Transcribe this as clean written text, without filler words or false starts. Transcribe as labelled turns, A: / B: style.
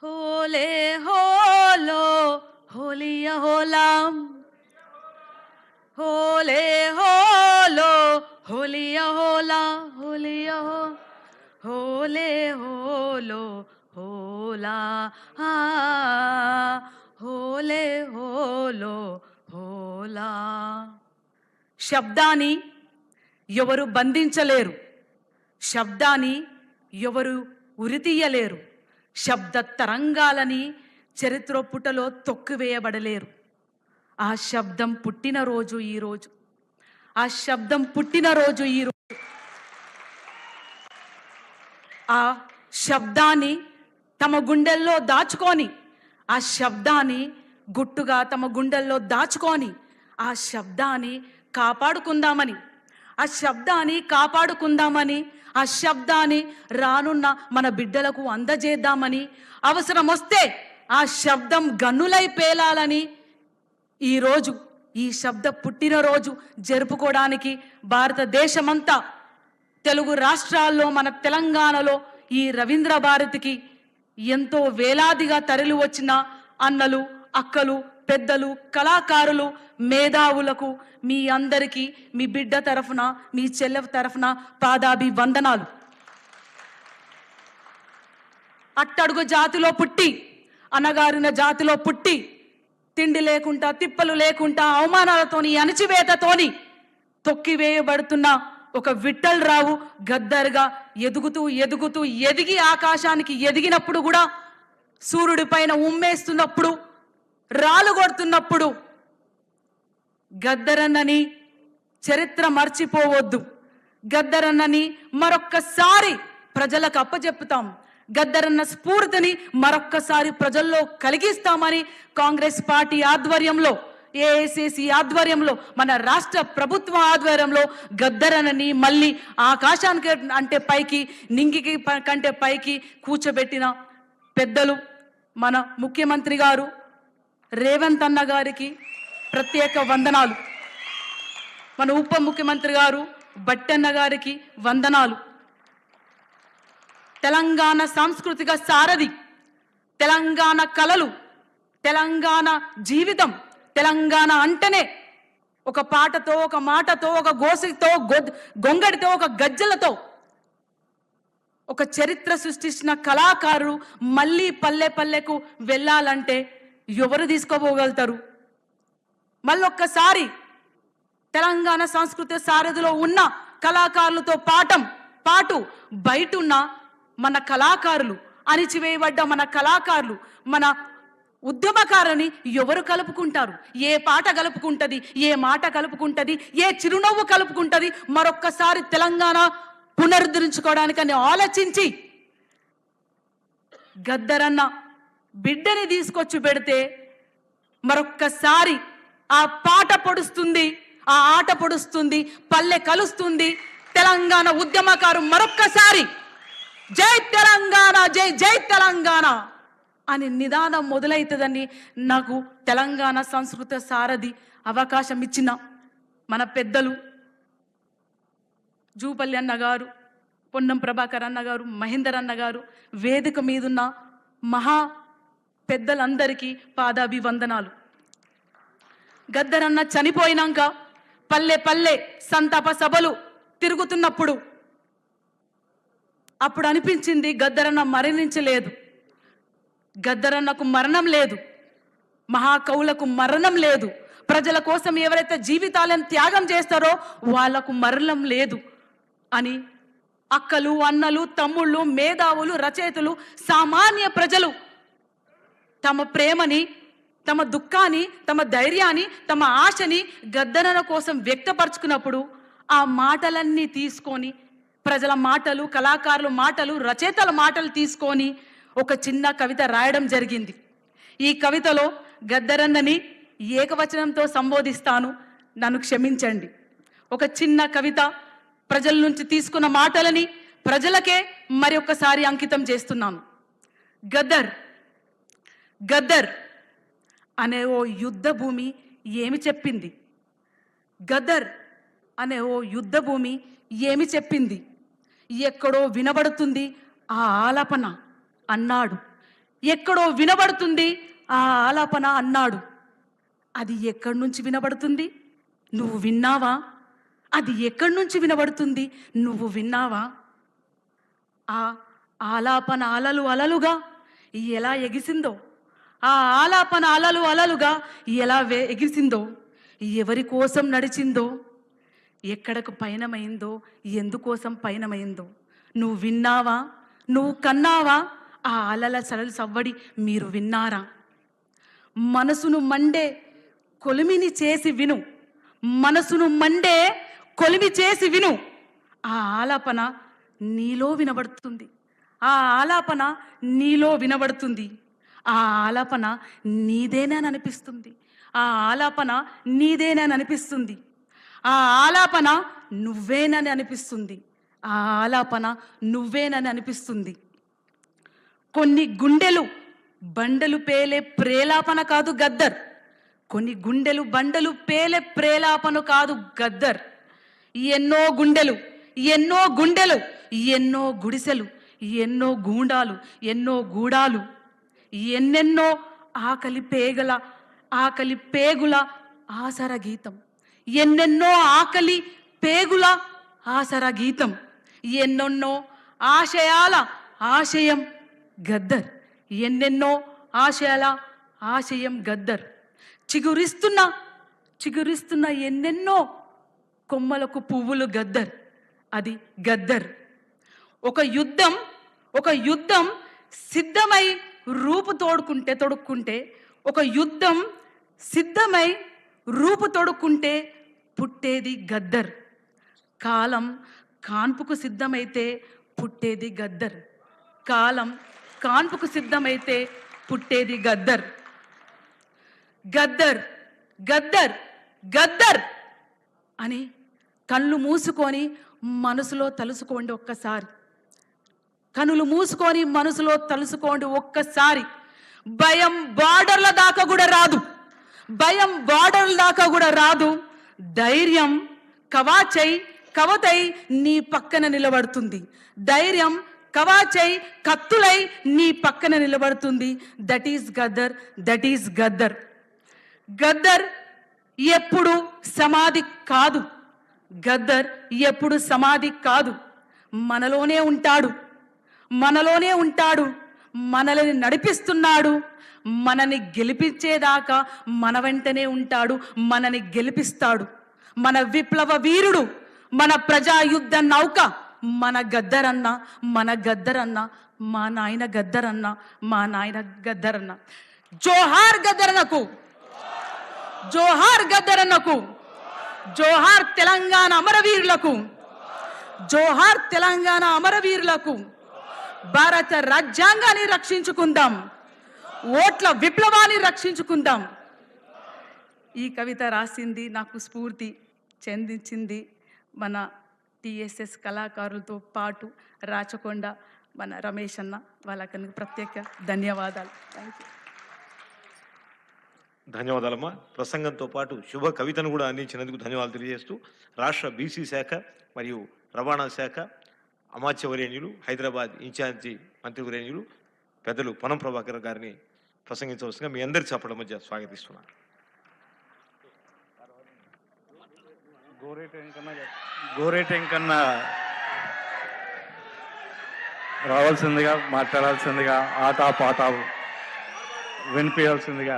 A: హోలే hollow హోలియ హోలాం హోలే hollow హోలియ హోలా హోలియ హో హోలే hollow హోలా ఆ హోలే hollow హోలా. శబ్దాన్ని ఎవరు బంధించలేరు, శబ్దాన్ని ఎవరు ఉరితీయలేరు, శబ్ద తరంగాలని చరిత్ర పుటలో తొక్కివేయబడలేరు. ఆ శబ్దం పుట్టినరోజు ఈరోజు, ఆ శబ్దం పుట్టినరోజు ఈరోజు. ఆ శబ్దాన్ని తమ గుండెల్లో దాచుకొని, ఆ శబ్దాన్ని గుట్టుగా తమ గుండెల్లో దాచుకొని, ఆ శబ్దాన్ని కాపాడుకుందామని, ఆ శబ్దాన్ని కాపాడుకుందామని, ఆ శబ్దాన్ని రానున్న మన బిడ్డలకు అందజేద్దామని, అవసరం వస్తే ఆ శబ్దం గన్నులై పేలాలని ఈరోజు ఈ శబ్ద పుట్టినరోజు జరుపుకోవడానికి భారతదేశమంతా, తెలుగు రాష్ట్రాల్లో మన తెలంగాణలో ఈ రవీంద్ర భారతికి ఎంతో వేలాదిగా తరలి వచ్చిన అన్నలు, అక్కలు, పెద్దలు, కళాకారులు, మేధావులకు మీ అందరికీ మీ బిడ్డ తరఫున, మీ చెల్లె తరఫున పాదాభివందనాలు. అట్టడుగు జాతిలో పుట్టి, అనగారిన జాతిలో పుట్టి, తిండి లేకుండా, తిప్పలు లేకుండా, అవమానాలతోని, అణచివేతతోని తొక్కివేయబడుతున్న ఒక విఠల్ రావు గద్దర్గా ఎదుగుతూ ఎదుగుతూ ఎదిగి ఆకాశానికి ఎదిగినప్పుడు కూడా, సూర్యుడి పైన ఉమ్మేస్తున్నప్పుడు, రాళ్ళు కొడుతున్నప్పుడు గద్దరన్నని చరిత్ర మర్చిపోవద్దు. గద్దరన్నని మరొక్కసారి ప్రజలకు అప్పచెప్పుతాం. గద్దరన్న స్ఫూర్తిని మరొక్కసారి ప్రజల్లో కలిగిస్తామని కాంగ్రెస్ పార్టీ ఆధ్వర్యంలో, ఏఐసిసి ఆధ్వర్యంలో, మన రాష్ట్ర ప్రభుత్వ ఆధ్వర్యంలో గద్దరన్నని మళ్ళీ ఆకాశానికి అంటే పైకి, నింగికి కంటే పైకి కూర్చోబెట్టిన పెద్దలు మన ముఖ్యమంత్రి గారు రేవంత్ అన్న గారికి ప్రత్యేక వందనాలు. మన ఉప ముఖ్యమంత్రి గారు బట్టన్న గారికి వందనాలు. తెలంగాణ సాంస్కృతిక సారథి, తెలంగాణ కళలు, తెలంగాణ జీవితం, తెలంగాణ అంటేనే ఒక పాటతో, ఒక మాటతో, ఒక గోసితో, గొంగడితో, ఒక గజ్జలతో ఒక చరిత్ర సృష్టించిన కళాకారులు మళ్ళీ పల్లె పల్లెకు వెళ్ళాలంటే ఎవరు తీసుకోపోగలుగుతారు? మళ్ళొక్కసారి తెలంగాణ సంస్కృతి సారథిలో ఉన్న కళాకారులతో పాటు బయటున్న మన కళాకారులు, అణిచివేయబడ్డ మన కళాకారులు, మన ఉద్యమకారుని ఎవరు కలుపుకుంటారు? ఏ పాట కలుపుకుంటది? ఏ మాట కలుపుకుంటది? ఏ చిరునవ్వు కలుపుకుంటది? మరొక్కసారి తెలంగాణ పునరుద్ధరించుకోవడానికి అని ఆలోచించి గద్దరన్న బిడ్డని తీసుకొచ్చి పెడితే మరొక్కసారి ఆ పాట పొడుస్తుంది, ఆ ఆట పొడుస్తుంది, పల్లె కలుస్తుంది. తెలంగాణ ఉద్యమకారు మరొక్కసారి జై తెలంగాణ, జై జై తెలంగాణ అని నిదానం మొదలవుతుందని నాకు తెలంగాణ సంస్కృత సారథి అవకాశం ఇచ్చిన మన పెద్దలు జూపల్లి అన్న గారు, పొన్నం ప్రభాకర్ అన్న గారు, మహేందర్ అన్న గారు, వేదిక మీదున్న మహా పెద్దలందరికీ పాదాభివందనాలు. గద్దరన్న చనిపోయినాక పల్లె పల్లె సంతాప సభలు తిరుగుతున్నప్పుడు అప్పుడు అనిపించింది గద్దరన్న మరణించలేదు, గద్దరన్నకు మరణం లేదు, మహాకవులకు మరణం లేదు, ప్రజల కోసం ఎవరైతే జీవితాలను త్యాగం చేస్తారో వాళ్లకు మరణం లేదు అని అక్కలు, అన్నలు, తమ్ముళ్ళు, మేధావులు, రచయితలు, సామాన్య ప్రజలు తమ ప్రేమని, తమ దుఃఖాన్ని, తమ ధైర్యాన్ని, తమ ఆశని గద్దరన్న కోసం వ్యక్తపరుచుకున్నప్పుడు ఆ మాటలన్నీ తీసుకొని, ప్రజల మాటలు, కళాకారుల మాటలు, రచయితల మాటలు తీసుకొని ఒక చిన్న కవిత రాయడం జరిగింది. ఈ కవితలో గద్దరన్నని ఏకవచనంతో సంబోధిస్తాను, నన్ను క్షమించండి. ఒక చిన్న కవిత, ప్రజల నుంచి తీసుకున్న మాటలని ప్రజలకే మరి ఒక్కసారి అంకితం చేస్తున్నాను. గద్దర్ గద్దర్ అనే ఓ యుద్ధ భూమి ఏమి చెప్పింది? గద్దర్ అనే ఓ యుద్ధ భూమి ఏమి చెప్పింది? ఎక్కడో వినబడుతుంది ఆ ఆలాపన అన్నాడు. ఎక్కడో వినబడుతుంది ఆ ఆలాపన అన్నాడు. అది ఎక్కడి నుంచి వినబడుతుంది? నువ్వు విన్నావా? అది ఎక్కడి నుంచి వినబడుతుంది? నువ్వు విన్నావా? ఆ ఆలాపన అలలు అలలుగా ఎలా ఎగిసిందో, ఆ ఆలాపన అలలు అలలుగా ఎలా ఎగిసిందో, ఎవరి కోసం నడిచిందో, ఎక్కడకు పయనమైందో, ఎందుకోసం పయనమైందో నువ్వు విన్నావా? నువ్వు కన్నావా? ఆ అలల సలలు సవ్వడి మీరు విన్నారా? మనసును మండే కొలిమిని చేసి విను, మనసును మండే కొలిమి చేసి విను. ఆ ఆలాపన నీలో వినబడుతుంది, ఆ ఆలాపన నీలో వినబడుతుంది. ఆ ఆలాపన నీదేనని అనిపిస్తుంది, ఆ ఆలాపన నీదేనని అనిపిస్తుంది, ఆ ఆలాపన నువ్వేనని అనిపిస్తుంది, ఆ ఆలాపన నువ్వేనని అనిపిస్తుంది. కొన్ని గుండెలు బండలు పేలే ప్రేలాపన కాదు గద్దర్, కొన్ని గుండెలు బండలు పేలే ప్రేలాపన కాదు గద్దర్. ఎన్నో గుండెలు, ఎన్నో గుండెలు, ఎన్నో గుడిసెలు, ఎన్నో గూండాలు, ఎన్నో గూడాలు, ఎన్నెన్నో ఆకలి పేగుల ఆసర గీతం, ఎన్నెన్నో ఆకలి పేగుల ఆసర గీతం, ఎన్నెన్నో ఆశయాల ఆశయం గద్దర్, ఎన్నెన్నో ఆశయాల ఆశయం గద్దర్. చిగురిస్తున్న ఎన్నెన్నో కొమ్మలకు పువ్వులు గద్దర్, అది గద్దర్. ఒక యుద్ధం సిద్ధమై రూపు తొడుక్కుంటే ఒక యుద్ధం సిద్ధమై రూపు తొడుక్కుంటే పుట్టేది గద్దర్. కాలం కాన్పుకు సిద్ధమైతే పుట్టేది గద్దర్, కాలం కాన్పుకు సిద్ధమైతే పుట్టేది గద్దర్. గద్దర్ గద్దర్ గద్దర్ అని కళ్ళు మూసుకొని మనసులో తలుసుకోండి ఒక్కసారి, కనులు మూసుకొని మనసులో తలుసుకోండి ఒక్కసారి. భయం బార్డర్ల దాకా కూడా రాదు, భయం బార్డర్ల దాకా కూడా రాదు. ధైర్యం కవతై నీ పక్కన నిలబడుతుంది, ధైర్యం కవాచై కత్తులై నీ పక్కన నిలబడుతుంది. That is Gaddar, that is Gaddar. Gaddar ఎప్పుడు సమాధి కాదు, గద్దర్ ఎప్పుడు సమాధి కాదు, మనలోనే ఉంటాడు, మనలోనే ఉంటాడు, మనల్ని నడిపిస్తున్నాడు, మనని గెలిపించేదాకా మన వెంటనే ఉంటాడు, మనని గెలిపిస్తాడు. మన విప్లవ వీరుడు, మన ప్రజాయుద్ధ నౌక మన గద్దరన్న, మన గద్దరన్న, మా నాయన గద్దరన్న, మా నాయన గద్దరన్న. జోహార్ గద్దరన్నకు, జోహార్ గద్దరన్నకు, జోహార్ తెలంగాణ అమరవీరులకు, జోహార్ తెలంగాణ అమరవీరులకు. భారత రాజ్యాంగాన్ని రక్షించుకుందాం, ఓట్ల విప్లవాన్ని రక్షించుకుందాం. ఈ కవిత రాసింది, నాకు స్ఫూర్తి చెందించింది మన టిఎస్ఎస్ కళాకారులతో పాటు రాచకొండ మన రమేష్ అన్న, వాళ్ళకి ప్రత్యేక ధన్యవాదాలు. Thank you.
B: ధన్యవాదాలమ్మా. ప్రసంగంతో పాటు శుభ కవితను కూడా అందించినందుకు ధన్యవాదాలు తెలియజేస్తూ రాష్ట్ర బీసీ శాఖ మరియు రవాణా శాఖ అమాత్యవర్యన్యులు, హైదరాబాద్ ఇన్ఛార్జి మంత్రివర్యన్యులు పెద్దలు పొన్నం ప్రభాకర్ గారిని ప్రసంగించవలసిందిగా మీ అందరి చెప్పడం మధ్య స్వాగతిస్తున్నారు.
C: గోరేటెంకన్నా రావాల్సిందిగా, మాట్లాడాల్సిందిగా, ఆట పాట వినిపించాల్సిందిగా